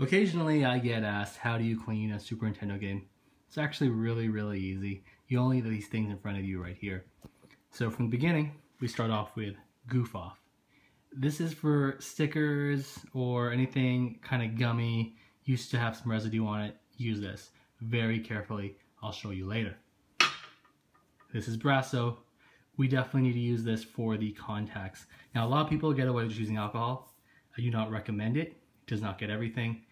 Occasionally I get asked, how do you clean a Super Nintendo game? It's actually really easy. You only need these things in front of you right here. So from the beginning, we start off with Goof Off. This is for stickers or anything kind of gummy, used to have some residue on it. Use this very carefully. I'll show you later. This is Brasso. We definitely need to use this for the contacts. Now, a lot of people get away with just using alcohol. I do not recommend it. It does not get everything.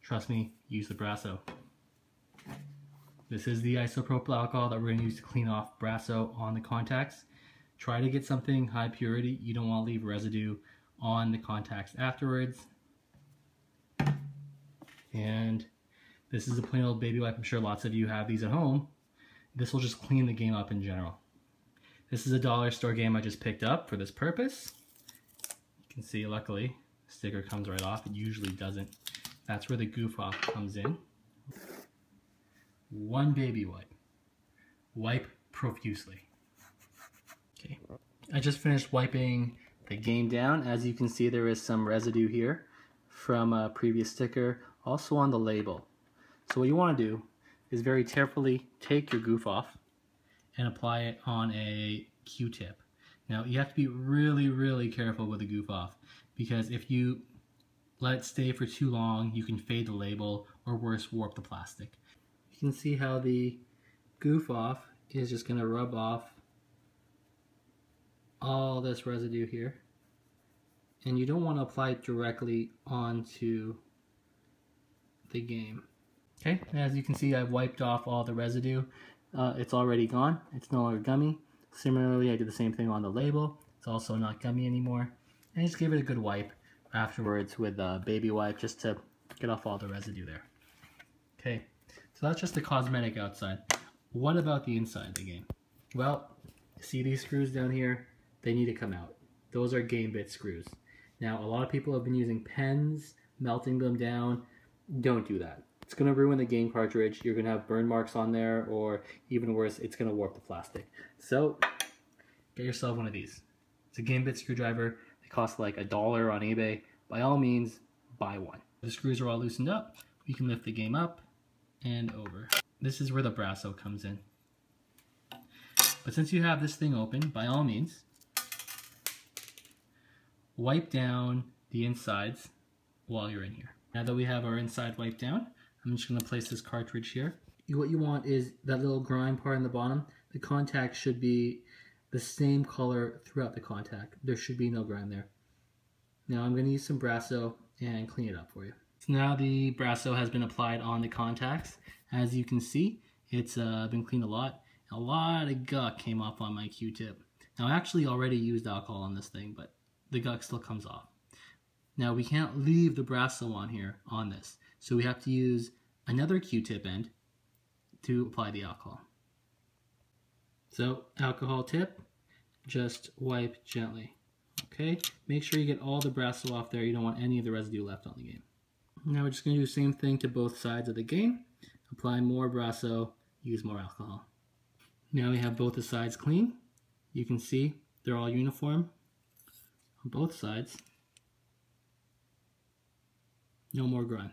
Trust me, use the Brasso. This is the isopropyl alcohol that we're going to use to clean off Brasso on the contacts. Try to get something high purity. You don't want to leave residue on the contacts afterwards. And this is a plain old baby wipe. I'm sure lots of you have these at home. This will just clean the game up in general. This is a dollar store game I just picked up for this purpose. You can see, luckily, the sticker comes right off. It usually doesn't. That's where the Goof Off comes in. One baby wipe. Wipe profusely. Okay, I just finished wiping the game down. As you can see, there is some residue here from a previous sticker, also on the label. So what you want to do is very carefully take your Goof Off and apply it on a Q-tip. Now you have to be really careful with the Goof Off, because if you let it stay for too long, you can fade the label or worse, warp the plastic. You can see how the Goof Off is just going to rub off all this residue here, and you don't want to apply it directly onto the game. Okay, as you can see, I've wiped off all the residue. It's already gone. It's no longer gummy. Similarly, I did the same thing on the label. It's also not gummy anymore. And just give it a good wipe afterwards with a baby wipe just to get off all the residue there. Okay, so that's just the cosmetic outside. What about the inside of the game? Well, see these screws down here? They need to come out. Those are game bit screws. Now, a lot of people have been using pens, melting them down. Don't do that. It's going to ruin the game cartridge. You're going to have burn marks on there, or even worse, it's going to warp the plastic. So, get yourself one of these. It's a game bit screwdriver. They cost like $1 on eBay. By all means, buy one. The screws are all loosened up. We can lift the game up and over. This is where the Brasso comes in. But since you have this thing open, by all means, wipe down the insides while you're in here. Now that we have our inside wiped down, I'm just going to place this cartridge here. What you want is that little grime part in the bottom. The contact should be the same color throughout the contact. There should be no grime there. Now I'm going to use some Brasso and clean it up for you. So now the Brasso has been applied on the contacts. As you can see, it's been cleaned a lot. A lot of gunk came off on my Q-tip. Now I actually already used alcohol on this thing, but the gunk still comes off. Now we can't leave the Brasso on here on this, so we have to use another Q-tip end to apply the alcohol. So alcohol tip, just wipe gently. Okay, make sure you get all the Brasso off there. You don't want any of the residue left on the game. Now we're just going to do the same thing to both sides of the game. Apply more Brasso, use more alcohol. Now we have both the sides clean. You can see they're all uniform on both sides. No more grime.